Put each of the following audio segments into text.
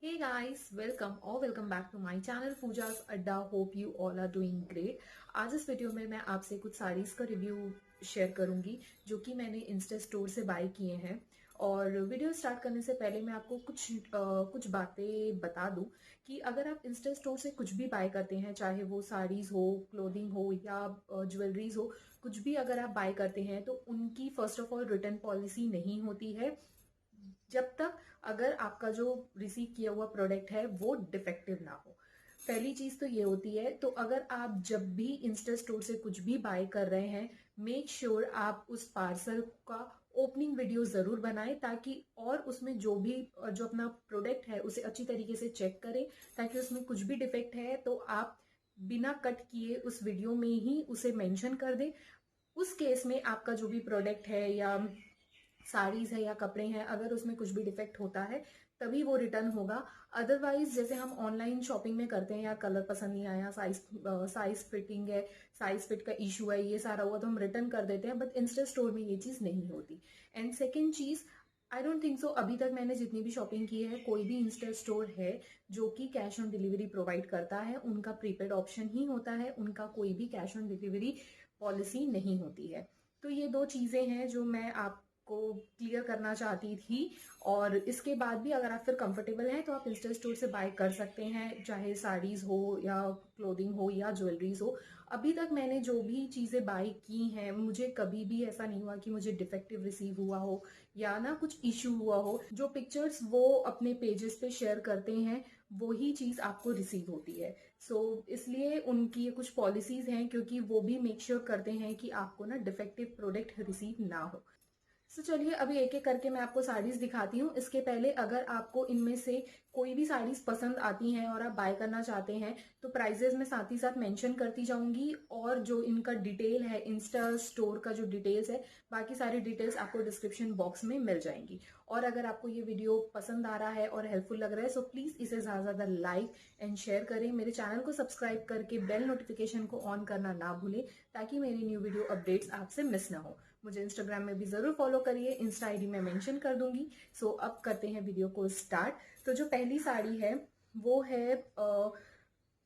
Hey guys, welcome back to my channel Pooja's Adda. Hope you all are doing great. आज इस video में मैं आपसे कुछ साड़ीज़ का रिव्यू शेयर करूंगी जो कि मैंने इंस्टा स्टोर से बाय किए हैं। और वीडियो स्टार्ट करने से पहले मैं आपको कुछ बातें बता दूं कि अगर आप इंस्टा स्टोर से कुछ भी बाय करते हैं, चाहे वो साड़ीज़ हो, क्लोथिंग हो या ज्वेलरीज हो, कुछ भी अगर आप बाय करते हैं तो उनकी first of all return policy नहीं होती है जब तक अगर आपका जो रिसीव किया हुआ प्रोडक्ट है वो डिफेक्टिव ना हो। पहली चीज तो ये होती है। तो अगर आप जब भी इंस्टा स्टोर से कुछ भी बाय कर रहे हैं, मेक श्योर आप उस पार्सल का ओपनिंग वीडियो जरूर बनाएं, ताकि और उसमें जो अपना प्रोडक्ट है उसे अच्छी तरीके से चेक करें, ताकि उसमें कुछ भी डिफेक्ट है तो आप बिना कट किए उस वीडियो में ही उसे मेंशन कर दें। उस केस में आपका जो भी प्रोडक्ट है या साड़ीज है या कपड़े हैं, अगर उसमें कुछ भी डिफेक्ट होता है तभी वो रिटर्न होगा। अदरवाइज जैसे हम ऑनलाइन शॉपिंग में करते हैं, या कलर पसंद नहीं आया, साइज फिटिंग है, साइज फिट का इशू है, ये सारा हुआ तो हम रिटर्न कर देते हैं, बट इंस्टा स्टोर में ये चीज नहीं होती। एंड सेकेंड चीज, आई डोंट थिंक सो अभी तक मैंने जितनी भी शॉपिंग की है कोई भी इंस्टा स्टोर है जो कि कैश ऑन डिलीवरी प्रोवाइड करता है। उनका प्रीपेड ऑप्शन ही होता है, उनका कोई भी कैश ऑन डिलीवरी पॉलिसी नहीं होती है। तो ये दो चीजें हैं जो मैं आपको क्लियर करना चाहती थी। और इसके बाद भी अगर आप फिर कंफर्टेबल हैं तो आप इंस्टा स्टोर से बाय कर सकते हैं, चाहे साड़ीज हो या क्लोथिंग हो या ज्वेलरीज हो। अभी तक मैंने जो भी चीजें बाय की हैं, मुझे कभी भी ऐसा नहीं हुआ कि मुझे डिफेक्टिव रिसीव हुआ हो या ना कुछ इश्यू हुआ हो। जो पिक्चर्स वो अपने पेजेस पे शेयर करते हैं वही चीज आपको रिसीव होती है। इसलिए उनकी ये कुछ पॉलिसीज हैं, क्योंकि वो भी मेक श्योर करते हैं कि आपको ना डिफेक्टिव प्रोडक्ट रिसीव ना हो। चलिए अभी एक एक करके मैं आपको साड़ीज दिखाती हूँ। इसके पहले अगर आपको इनमें से कोई भी साड़ीज पसंद आती हैं और आप बाय करना चाहते हैं तो प्राइजेस मैं साथ ही साथ मेंशन करती जाऊंगी, और जो इनका डिटेल है, इंस्टा स्टोर का जो डिटेल्स है, बाकी सारी डिटेल्स आपको डिस्क्रिप्शन बॉक्स में मिल जाएंगी। और अगर आपको ये वीडियो पसंद आ रहा है और हेल्पफुल लग रहा है, सो प्लीज इसे ज्यादा ज्यादा लाइक एंड शेयर करें। मेरे चैनल को सब्सक्राइब करके बेल नोटिफिकेशन को ऑन करना ना भूलें, ताकि मेरी न्यू वीडियो अपडेट्स आपसे मिस ना हो। मुझे इंस्टाग्राम में भी जरूर फॉलो करिए, इंस्टा आईडी में मेंशन कर दूंगी। अब करते हैं वीडियो को स्टार्ट। तो जो पहली साड़ी है वो है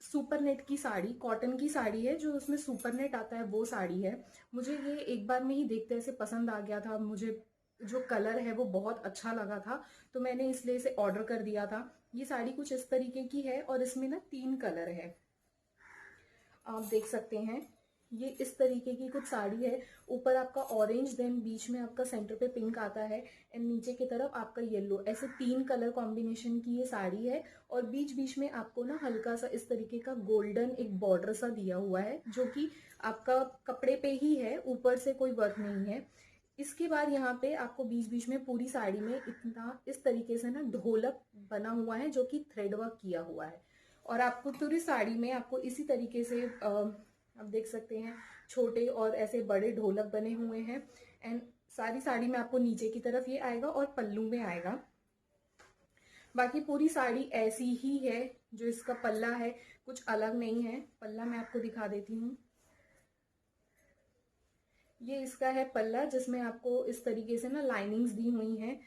सुपर नेट की साड़ी, कॉटन की साड़ी है, जो उसमें सुपर नेट आता है वो साड़ी है। मुझे ये एक बार में ही देखते ऐसे पसंद आ गया था, मुझे जो कलर है वो बहुत अच्छा लगा था, तो मैंने इसलिए इसे ऑर्डर कर दिया था। ये साड़ी कुछ इस तरीके की है और इसमें ना 3 कलर है, आप देख सकते हैं। ये इस तरीके की कुछ साड़ी है। ऊपर आपका ऑरेंज, देन बीच में आपका सेंटर पे पिंक आता है, एंड नीचे की तरफ आपका येलो। ऐसे 3 कलर कॉम्बिनेशन की ये साड़ी है। और बीच बीच में आपको ना हल्का सा इस तरीके का गोल्डन एक बॉर्डर सा दिया हुआ है, जो कि आपका कपड़े पे ही है, ऊपर से कोई वर्क नहीं है। इसके बाद यहाँ पे आपको बीच बीच में पूरी साड़ी में इतना इस तरीके से ना ढोलक बना हुआ है, जो कि थ्रेड वर्क किया हुआ है। और आपको पूरी साड़ी में आपको इसी तरीके से आप देख सकते हैं, छोटे और ऐसे बड़े ढोलक बने हुए हैं। एंड सारी साड़ी में आपको नीचे की तरफ ये आएगा और पल्लू में आएगा। बाकी पूरी साड़ी ऐसी ही है। जो इसका पल्ला है कुछ अलग नहीं है। पल्ला मैं आपको दिखा देती हूँ। ये इसका है पल्ला, जिसमें आपको इस तरीके से ना लाइनिंग्स दी हुई हैं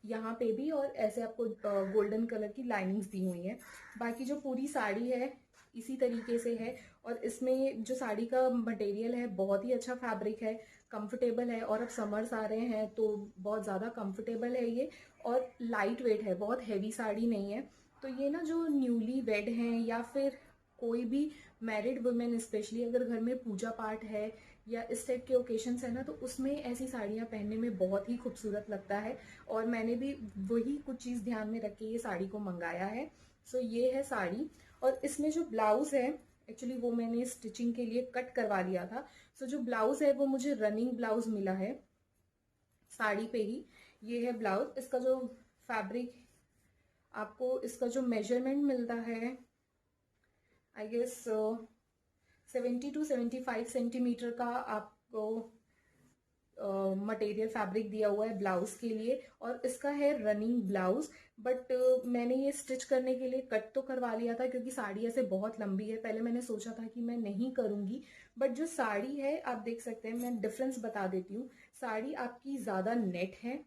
यहाँ पे भी, और ऐसे आपको गोल्डन कलर की लाइनिंग्स दी हुई है। बाकी जो पूरी साड़ी है इसी तरीके से है। और इसमें जो साड़ी का मटेरियल है बहुत ही अच्छा फैब्रिक है, कंफर्टेबल है, और अब समर्स आ रहे हैं तो बहुत ज़्यादा कंफर्टेबल है ये। और लाइट वेट है, बहुत हैवी साड़ी नहीं है। तो ये ना जो न्यूली वेड हैं या फिर कोई भी मैरिड वुमेन, स्पेशली अगर घर में पूजा पाठ है या इस टाइप के ओकेशंस है ना, तो उसमें ऐसी साड़ियाँ पहनने में बहुत ही खूबसूरत लगता है। और मैंने भी वही कुछ चीज़ ध्यान में रख के ये साड़ी को मंगाया है। ये है साड़ी। और इसमें जो ब्लाउज है, एक्चुअली वो मैंने स्टिचिंग के लिए कट करवा लिया था। जो ब्लाउज है वो मुझे रनिंग ब्लाउज मिला है साड़ी पे ही। ये है ब्लाउज। इसका जो फैब्रिक, आपको इसका जो मेजरमेंट मिलता है, आई गेस 70 to 75 सेंटीमीटर का आपको मटेरियल फैब्रिक दिया हुआ है ब्लाउज के लिए। और इसका है रनिंग ब्लाउज। बट मैंने ये स्टिच करने के लिए कट तो करवा लिया था, क्योंकि साड़ी ऐसे बहुत लंबी है। पहले मैंने सोचा था कि मैं नहीं करूंगी, बट जो साड़ी है आप देख सकते हैं, मैं डिफरेंस बता देती हूँ। साड़ी आपकी ज्यादा नेट है,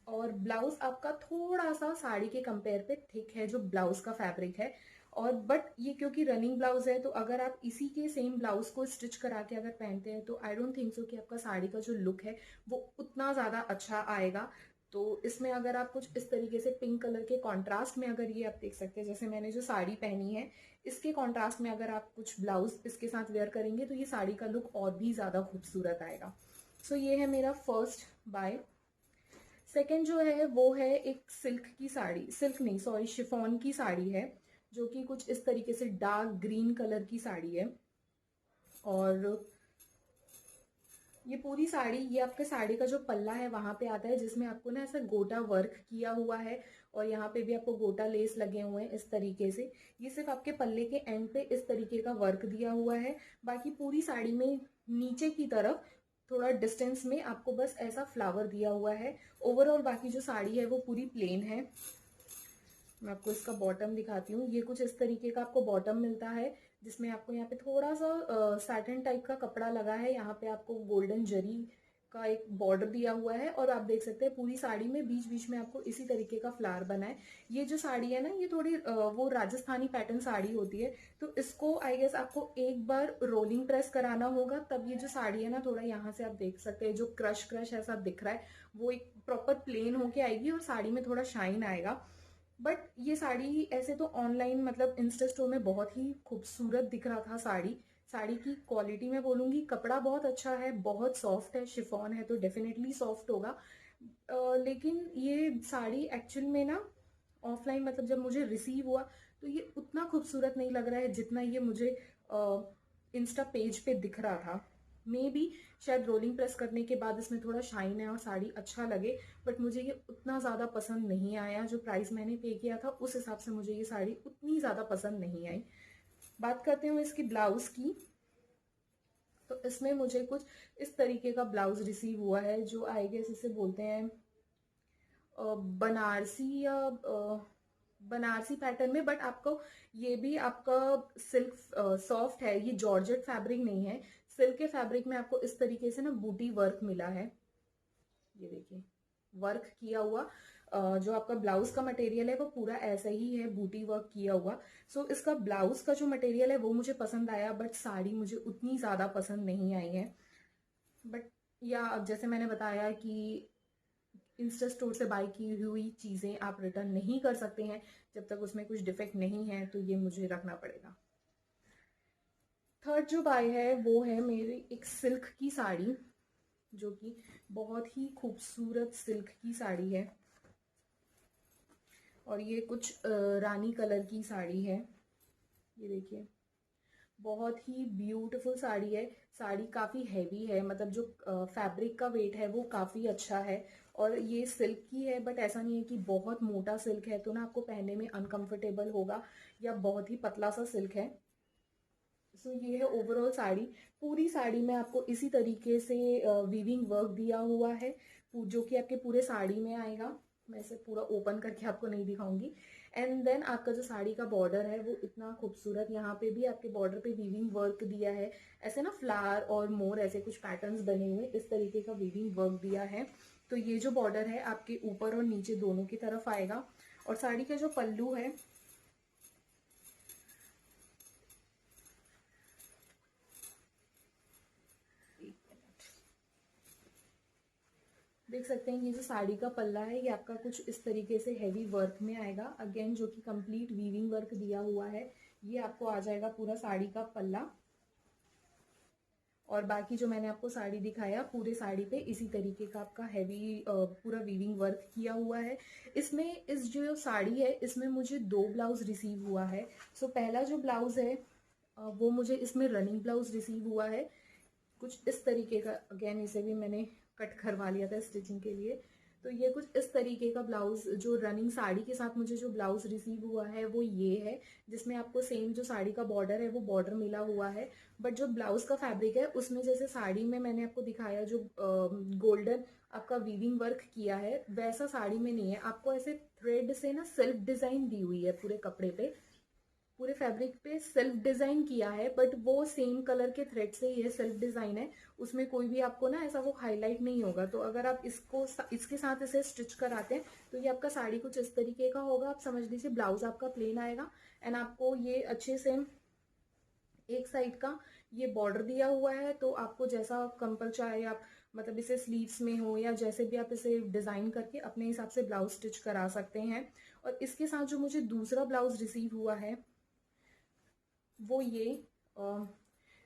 और ब्लाउज आपका थोड़ा सा साड़ी के कंपेयर पे थिक है जो ब्लाउज का फैब्रिक है। और बट ये क्योंकि रनिंग ब्लाउज है तो अगर आप इसी के सेम ब्लाउज को स्टिच करा के अगर पहनते हैं तो आई डोंट थिंक सो कि आपका साड़ी का जो लुक है वो उतना ज़्यादा अच्छा आएगा। तो इसमें अगर आप कुछ इस तरीके से पिंक कलर के कॉन्ट्रास्ट में, अगर ये आप देख सकते हैं जैसे मैंने जो साड़ी पहनी है इसके कॉन्ट्रास्ट में अगर आप कुछ ब्लाउज इसके साथ वेयर करेंगे तो ये साड़ी का लुक और भी ज़्यादा खूबसूरत आएगा। सो ये है मेरा फर्स्ट बाय। सेकंड जो है वो है एक सिल्क की साड़ी, सिल्क नहीं सॉरी शिफॉन की साड़ी है जो कि कुछ इस तरीके से डार्क ग्रीन कलर की साड़ी है। और ये पूरी साड़ी, ये आपके साड़ी का जो पल्ला है वहां पे आता है जिसमें आपको ना ऐसा गोटा वर्क किया हुआ है और यहाँ पे भी आपको गोटा लेस लगे हुए हैं इस तरीके से। ये सिर्फ आपके पल्ले के एंड पे इस तरीके का वर्क दिया हुआ है। बाकी पूरी साड़ी में नीचे की तरफ थोड़ा डिस्टेंस में आपको बस ऐसा फ्लावर दिया हुआ है। ओवरऑल बाकी जो साड़ी है वो पूरी प्लेन है। मैं आपको इसका बॉटम दिखाती हूँ। ये कुछ इस तरीके का आपको बॉटम मिलता है जिसमें आपको यहाँ पे थोड़ा सा सैटिन टाइप का कपड़ा लगा है। यहाँ पे आपको गोल्डन जरी का एक बॉर्डर दिया हुआ है और आप देख सकते हैं पूरी साड़ी में बीच बीच में आपको इसी तरीके का फ्लावर बना है। ये जो साड़ी है ना ये थोड़ी वो राजस्थानी पैटर्न साड़ी होती है तो इसको आई गेस आपको एक बार रोलिंग प्रेस कराना होगा तब ये जो साड़ी है ना थोड़ा यहाँ से आप देख सकते हैं जो क्रश क्रश ऐसा दिख रहा है वो एक प्रॉपर प्लेन होके आएगी और साड़ी में थोड़ा शाइन आएगा। बट ये साड़ी ऐसे तो ऑनलाइन मतलब इंस्टा स्टोर में बहुत ही खूबसूरत दिख रहा था। साड़ी साड़ी की क्वालिटी मैं बोलूँगी, कपड़ा बहुत अच्छा है, बहुत सॉफ्ट है, शिफॉन है तो डेफिनेटली सॉफ्ट होगा। लेकिन ये साड़ी एक्चुअल में ना ऑफलाइन मतलब जब मुझे रिसीव हुआ तो ये उतना खूबसूरत नहीं लग रहा है जितना ये मुझे इंस्टा पेज पे दिख रहा था। मे बी शायद रोलिंग प्रेस करने के बाद इसमें थोड़ा शाइन है और साड़ी अच्छा लगे, बट मुझे ये उतना ज़्यादा पसंद नहीं आया। जो प्राइस मैंने पे किया था उस हिसाब से मुझे ये साड़ी उतनी ज़्यादा पसंद नहीं आई। बात करते हैं इसकी ब्लाउज़ की। तो इसमें मुझे कुछ इस तरीके का ब्लाउज रिसीव हुआ है जो आई गेस इसे बोलते हैं बनारसी या बनारसी पैटर्न में। बट आपको ये भी आपका सिल्क सॉफ्ट है, ये जॉर्जेट फैब्रिक नहीं है। सिल्क के फैब्रिक में आपको इस तरीके से ना बूटी वर्क मिला है। ये देखिए वर्क किया हुआ जो आपका ब्लाउज का मटेरियल है वो पूरा ऐसा ही है, बूटी वर्क किया हुआ। सो इसका ब्लाउज का जो मटेरियल है वो मुझे पसंद आया बट साड़ी मुझे उतनी ज़्यादा पसंद नहीं आई है। बट या अब जैसे मैंने बताया कि इंस्टा स्टोर से बाय की हुई चीज़ें आप रिटर्न नहीं कर सकते हैं जब तक उसमें कुछ डिफेक्ट नहीं है, तो ये मुझे रखना पड़ेगा। थर्ड जो बाय है वो है मेरी एक सिल्क की साड़ी जो कि बहुत ही खूबसूरत सिल्क की साड़ी है। और ये कुछ रानी कलर की साड़ी है। ये देखिए बहुत ही ब्यूटीफुल साड़ी है। साड़ी काफ़ी हैवी है, मतलब जो फैब्रिक का वेट है वो काफ़ी अच्छा है। और ये सिल्क की है बट ऐसा नहीं है कि बहुत मोटा सिल्क है तो ना आपको पहनने में अनकंफर्टेबल होगा, या बहुत ही पतला सा सिल्क है। सो ये है ओवरऑल साड़ी। पूरी साड़ी में आपको इसी तरीके से वीविंग वर्क दिया हुआ है जो कि आपके पूरे साड़ी में आएगा। मैं इसे पूरा ओपन करके आपको नहीं दिखाऊंगी। एंड देन आपका जो साड़ी का बॉर्डर है वो इतना खूबसूरत, यहाँ पे भी आपके बॉर्डर पे वीविंग वर्क दिया है। ऐसे ना फ्लावर और मोर ऐसे कुछ पैटर्न्स बने हुए इस तरीके का वीविंग वर्क दिया है। तो ये जो बॉर्डर है आपके ऊपर और नीचे दोनों की तरफ आएगा। और साड़ी का जो पल्लू है देख सकते हैं, ये जो साड़ी का पल्ला है ये आपका कुछ इस तरीके से हैवी वर्क में आएगा, अगेन जो कि कंप्लीट वीविंग वर्क दिया हुआ है। ये आपको आ जाएगा पूरा साड़ी का पल्ला। और बाकी जो मैंने आपको साड़ी दिखाया पूरे साड़ी पे इसी तरीके का आपका हैवी पूरा वीविंग वर्क किया हुआ है। इसमें इस जो साड़ी है इसमें मुझे 2 ब्लाउज रिसीव हुआ है। सो पहला जो ब्लाउज है वो मुझे इसमें रनिंग ब्लाउज रिसीव हुआ है कुछ इस तरीके का। अगेन इसे भी मैंने कट करवा लिया था स्टिचिंग के लिए। तो ये कुछ इस तरीके का ब्लाउज जो रनिंग साड़ी के साथ मुझे जो ब्लाउज रिसीव हुआ है वो ये है, जिसमें आपको सेम जो साड़ी का बॉर्डर है वो बॉर्डर मिला हुआ है। बट जो ब्लाउज का फैब्रिक है उसमें जैसे साड़ी में मैंने आपको दिखाया जो गोल्डन आपका वीविंग वर्क किया है वैसा साड़ी में नहीं है। आपको ऐसे थ्रेड से ना सेल्फ डिजाइन दी हुई है पूरे कपड़े पे। पूरे फैब्रिक पे सेल्फ डिज़ाइन किया है, बट वो सेम कलर के थ्रेड से ये सेल्फ डिज़ाइन है। उसमें कोई भी आपको ना ऐसा वो हाईलाइट नहीं होगा। तो अगर आप इसके साथ इसे स्टिच कराते हैं तो ये आपका साड़ी कुछ इस तरीके का होगा। आप समझ लीजिए ब्लाउज आपका प्लेन आएगा एंड आपको ये अच्छे से एक साइड का ये बॉर्डर दिया हुआ है। तो आपको जैसा कंपल चाहे आप मतलब इसे स्लीव्स में हो या जैसे भी आप इसे डिज़ाइन करके अपने हिसाब से ब्लाउज स्टिच करा सकते हैं। और इसके साथ जो मुझे दूसरा ब्लाउज रिसीव हुआ है वो ये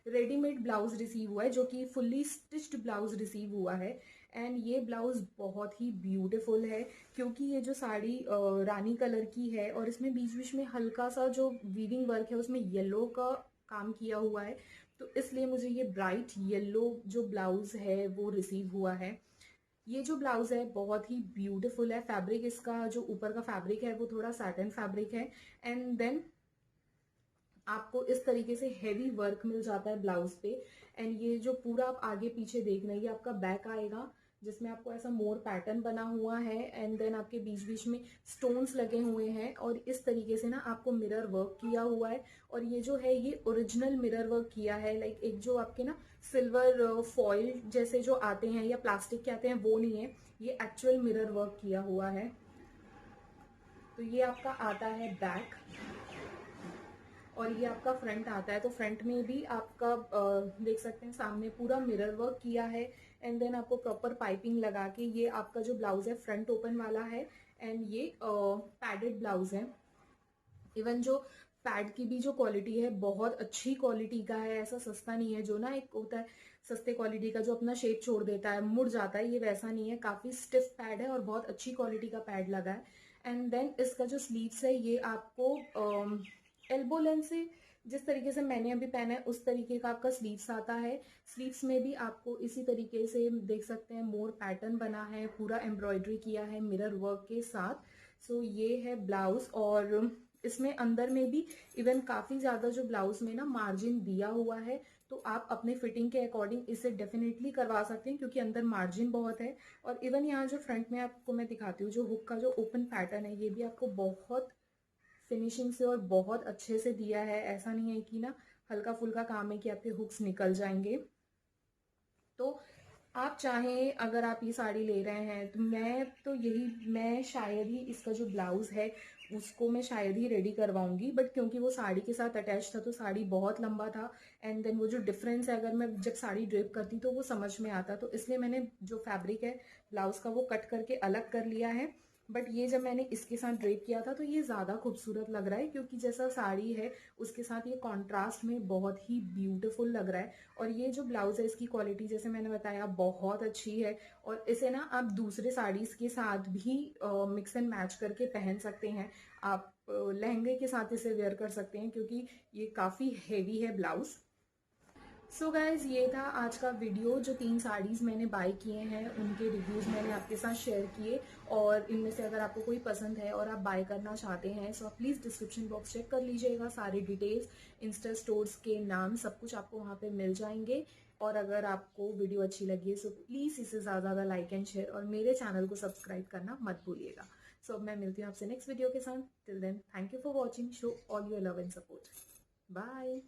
रेडीमेड ब्लाउज रिसीव हुआ है, जो कि फुल्ली स्टिच्ड ब्लाउज रिसीव हुआ है। एंड ये ब्लाउज बहुत ही ब्यूटीफुल है क्योंकि ये जो साड़ी रानी कलर की है और इसमें बीच बीच में हल्का सा जो वीविंग वर्क है उसमें येलो का काम किया हुआ है। तो इसलिए मुझे ये ब्राइट येलो जो ब्लाउज है वो रिसीव हुआ है। ये जो ब्लाउज है बहुत ही ब्यूटीफुल है। फैब्रिक इसका जो ऊपर का फैब्रिक है वो थोड़ा सैटिन फैब्रिक है एंड देन आपको इस तरीके से हेवी वर्क मिल जाता है ब्लाउज पे। एंड ये जो पूरा आप आगे पीछे देख रहे हैं ये आपका बैक आएगा जिसमें आपको ऐसा मोर पैटर्न बना हुआ है एंड देन आपके बीच बीच में स्टोन्स लगे हुए हैं और इस तरीके से ना आपको मिरर वर्क किया हुआ है। और ये जो है ये ओरिजिनल मिरर वर्क किया है, लाइक एक जो आपके ना सिल्वर फॉइल जैसे जो आते हैं या प्लास्टिक के आते हैं वो नहीं है, ये एक्चुअल मिरर वर्क किया हुआ है। तो ये आपका आता है बैक और ये आपका फ्रंट आता है। तो फ्रंट में भी आपका देख सकते हैं सामने पूरा मिरर वर्क किया है एंड देन आपको प्रॉपर पाइपिंग लगा के ये आपका जो ब्लाउज है फ्रंट ओपन वाला है एंड ये पैडेड ब्लाउज है। इवन जो पैड की भी जो क्वालिटी है बहुत अच्छी क्वालिटी का है, ऐसा सस्ता नहीं है जो ना एक होता है सस्ते क्वालिटी का जो अपना शेप छोड़ देता है मुड़ जाता है, ये वैसा नहीं है। काफी स्टिफ पैड है और बहुत अच्छी क्वालिटी का पैड लगा है। एंड देन इसका जो स्लीव्स है ये आपको एल्बो लेंथ से जिस तरीके से मैंने अभी पहना है उस तरीके का आपका स्लीव्स आता है। स्लीव्स में भी आपको इसी तरीके से देख सकते हैं मोर पैटर्न बना है, पूरा एम्ब्रॉयडरी किया है मिरर वर्क के साथ। सो ये है ब्लाउज और इसमें अंदर में भी इवन काफी ज्यादा जो ब्लाउज में ना मार्जिन दिया हुआ है। तो आप अपने फिटिंग के अकॉर्डिंग इसे डेफिनेटली करवा सकते हैं क्योंकि अंदर मार्जिन बहुत है। और इवन यहाँ जो फ्रंट में आपको मैं दिखाती हूँ जो हुक का जो ओपन पैटर्न है ये भी आपको बहुत फिनिशिंग से और बहुत अच्छे से दिया है। ऐसा नहीं है कि ना हल्का फुल्का काम है कि आपके हुक्स निकल जाएंगे। तो आप चाहें अगर आप ये साड़ी ले रहे हैं तो मैं शायद ही इसका जो ब्लाउज है उसको मैं शायद ही रेडी करवाऊंगी, बट क्योंकि वो साड़ी के साथ अटैच था तो साड़ी बहुत लंबा था एंड देन वो जो डिफरेंस है अगर मैं जब साड़ी ड्रेप करती तो वो समझ में आता, तो इसलिए मैंने जो फैब्रिक है ब्लाउज का वो कट करके अलग कर लिया है। बट ये जब मैंने इसके साथ ड्रेप किया था तो ये ज़्यादा खूबसूरत लग रहा है क्योंकि जैसा साड़ी है उसके साथ ये कॉन्ट्रास्ट में बहुत ही ब्यूटीफुल लग रहा है। और ये जो ब्लाउज है इसकी क्वालिटी जैसे मैंने बताया बहुत अच्छी है और इसे ना आप दूसरे साड़ीज के साथ भी मिक्स एंड मैच करके पहन सकते हैं। आप लहंगे के साथ इसे वेयर कर सकते हैं क्योंकि ये काफ़ी हेवी है ब्लाउज। सो गाइज ये था आज का वीडियो। जो 3 साड़ीज़ मैंने बाय किए हैं उनके रिव्यूज़ मैंने आपके साथ शेयर किए और इनमें से अगर आपको कोई पसंद है और आप बाय करना चाहते हैं सो आप प्लीज़ डिस्क्रिप्शन बॉक्स चेक कर लीजिएगा। सारे डिटेल्स इंस्टा स्टोर्स के नाम सब कुछ आपको वहाँ पे मिल जाएंगे। और अगर आपको वीडियो अच्छी लगी है सो प्लीज़ इसे ज़्यादा लाइक एंड शेयर और मेरे चैनल को सब्सक्राइब करना मत भूलिएगा। सो मैं मिलती हूँ आपसे नेक्स्ट वीडियो के साथ। Till then thank you for watching, show all your love and support. Bye.